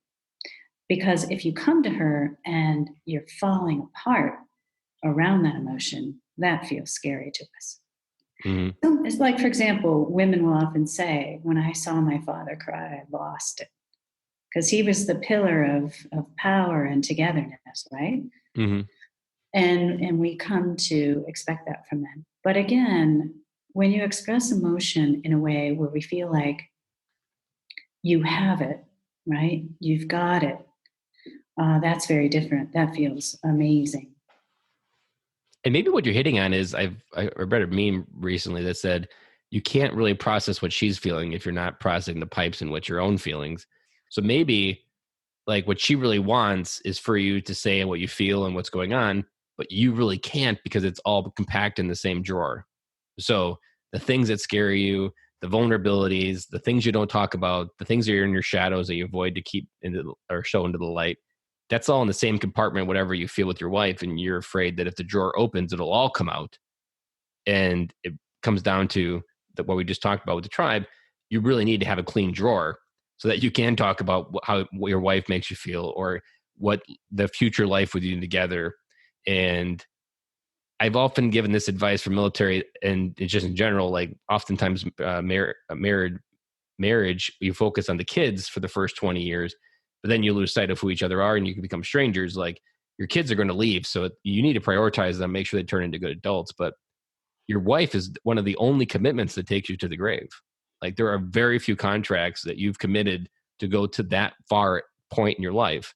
Because if you come to her and you're falling apart around that emotion, that feels scary to us. Hmm. So it's like, for example, women will often say, when I saw my father cry, I lost it. Because he was the pillar of power and togetherness, right? Hmm. And we come to expect that from men. But again, when you express emotion in a way where we feel like you have it, right? You've got it. That's very different. That feels amazing. And maybe what you're hitting on is I read a meme recently that said you can't really process what she's feeling if you're not processing the pipes and what your own feelings. So maybe what she really wants is for you to say what you feel and what's going on, but you really can't because it's all compact in the same drawer. So the things that scare you, the vulnerabilities, the things you don't talk about, the things that are in your shadows that you avoid to keep or show into the light, that's all in the same compartment, whatever you feel with your wife. And you're afraid that if the drawer opens, it'll all come out. And it comes down to what we just talked about with the tribe. You really need to have a clean drawer so that you can talk about what your wife makes you feel or what the future life with you together. And I've often given this advice for military and just in general, oftentimes marriage, you focus on the kids for the first 20 years, but then you lose sight of who each other are and you can become strangers. Your kids are going to leave. So you need to prioritize them, make sure they turn into good adults. But your wife is one of the only commitments that takes you to the grave. There are very few contracts that you've committed to go to that far point in your life.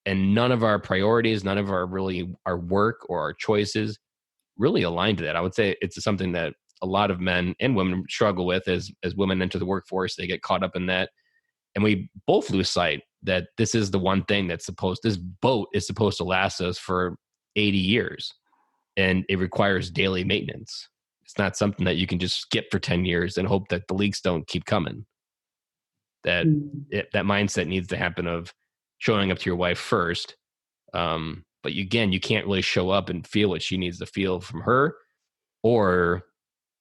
And none of our priorities, none of our work or our choices really align to that. I would say it's something that a lot of men and women struggle with as women enter the workforce. They get caught up in that. And we both lose sight that this is the one thing this boat is supposed to last us for 80 years. And it requires daily maintenance. It's not something that you can just skip for 10 years and hope that the leaks don't keep coming. That Mm. that mindset needs to happen of showing up to your wife first. But you can't really show up and feel what she needs to feel from her or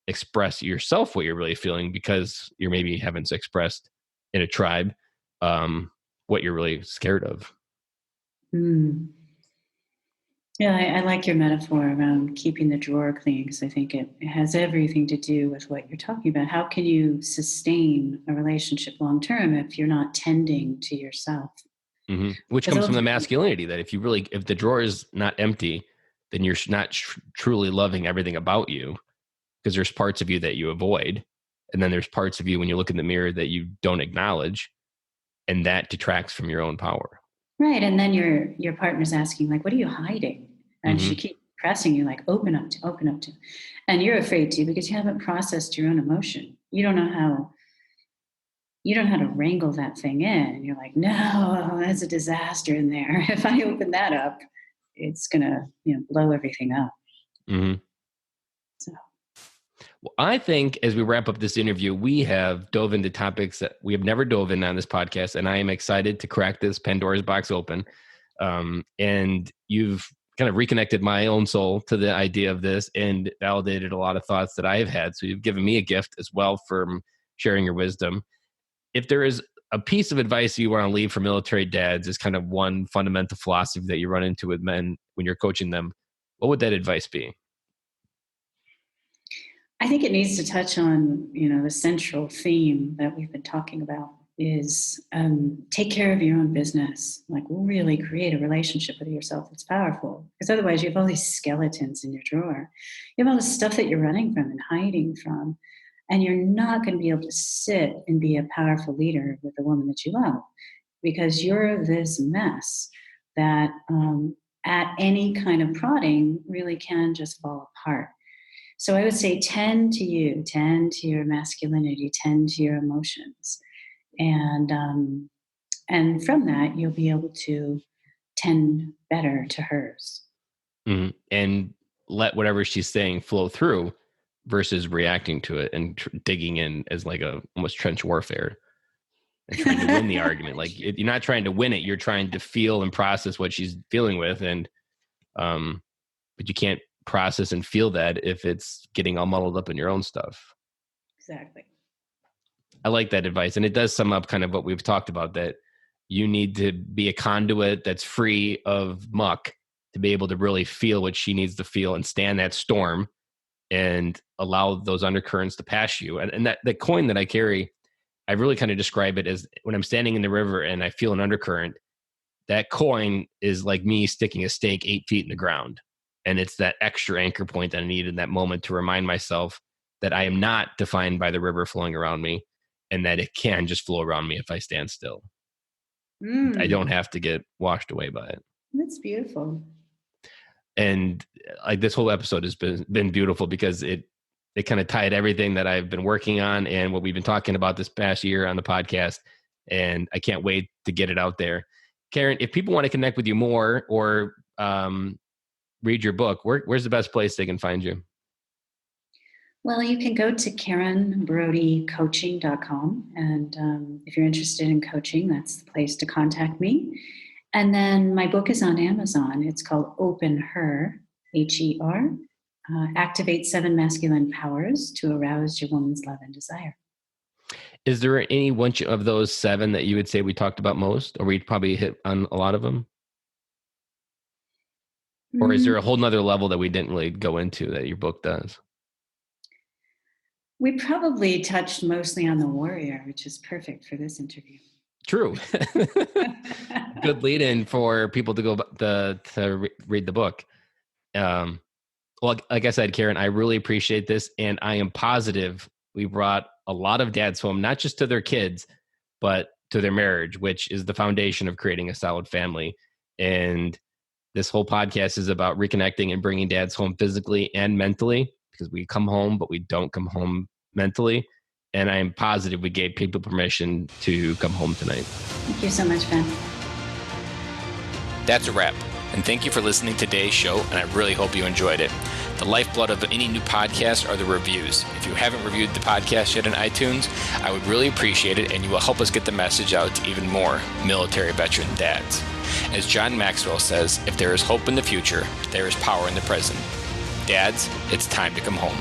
express yourself what you're really feeling because you're maybe haven't expressed in a tribe what you're really scared of. Mm. Yeah, I like your metaphor around keeping the drawer clean because I think it has everything to do with what you're talking about. How can you sustain a relationship long term if you're not tending to yourself? Mm-hmm. Which Because comes from the ultimately, masculinity that if the drawer is not empty, then you're not truly loving everything about you because there's parts of you that you avoid. And then there's parts of you when you look in the mirror that you don't acknowledge. And that detracts from your own power. right? And then your partner's asking, like, "What are you hiding?" And Mm-hmm. she keeps pressing you, like, open up to," and you're afraid to because you haven't processed your own emotion. You don't know how to wrangle that thing in. You're like, no, that's a disaster in there. If I open that up, it's gonna, blow everything up. Mm-hmm. So Well, I think as we wrap up this interview, we have dove into topics that we have never dove in on this podcast, and I am excited to crack this Pandora's box open. And you've kind of reconnected my own soul to the idea of this and validated a lot of thoughts that I have had. So you've given me a gift as well from sharing your wisdom. If there is a piece of advice you want to leave for military dads is kind of one fundamental philosophy that you run into with men when you're coaching them, what would that advice be? I think it needs to touch on, the central theme that we've been talking about, is take care of your own business. Like, really create a relationship with yourself that's powerful. Because otherwise, you have all these skeletons in your drawer. You have all this stuff that you're running from and hiding from. And you're not going to be able to sit and be a powerful leader with the woman that you love, because you're this mess that at any kind of prodding really can just fall apart. So I would say tend to you, tend to your masculinity, tend to your emotions. And from that, you'll be able to tend better to hers. Mm-hmm. And let whatever she's saying flow through versus reacting to it and digging in as like a almost trench warfare and trying to win the argument. Like, you're not trying to win it. You're trying to feel and process what she's dealing with. And, but you can't process and feel that if it's getting all muddled up in your own stuff. Exactly. I like that advice. And it does sum up kind of what we've talked about, that you need to be a conduit that's free of muck to be able to really feel what she needs to feel and stand that storm and allow those undercurrents to pass you. And that the coin that I carry, I really kind of describe it as when I'm standing in the river and I feel an undercurrent, that coin is like me sticking a stake 8 feet in the ground. And it's that extra anchor point that I need in that moment to remind myself that I am not defined by the river flowing around me, and that it can just flow around me if I stand still. I don't have to get washed away by it. That's beautiful. And like, this whole episode has been beautiful because it kind of tied everything that I've been working on and what we've been talking about this past year on the podcast. And I can't wait to get it out there. Karen, if people want to connect with you more or read your book, where's the best place they can find you? Well, you can go to KarenBrodyCoaching.com. And if you're interested in coaching, that's the place to contact me. And then my book is on Amazon. It's called Open Her, Her. Activate 7 Masculine Powers to Arouse Your Woman's Love and Desire. Is there any one of those 7 that you would say we talked about most, or we'd probably hit on a lot of them? Or is there a whole nother level that we didn't really go into that your book does? We probably touched mostly on the warrior, which is perfect for this interview. True. Good lead in for people to go to read the book. Well, like I said, Karen, I really appreciate this. And I am positive we brought a lot of dads home, not just to their kids, but to their marriage, which is the foundation of creating a solid family. And this whole podcast is about reconnecting and bringing dads home physically and mentally, because we come home, but we don't come home mentally. And I am positive we gave people permission to come home tonight. Thank you so much, Ben. That's a wrap. And thank you for listening to today's show, and I really hope you enjoyed it. The lifeblood of any new podcast are the reviews. If you haven't reviewed the podcast yet on iTunes, I would really appreciate it, and you will help us get the message out to even more military veteran dads. As John Maxwell says, if there is hope in the future, there is power in the present. Dads, it's time to come home.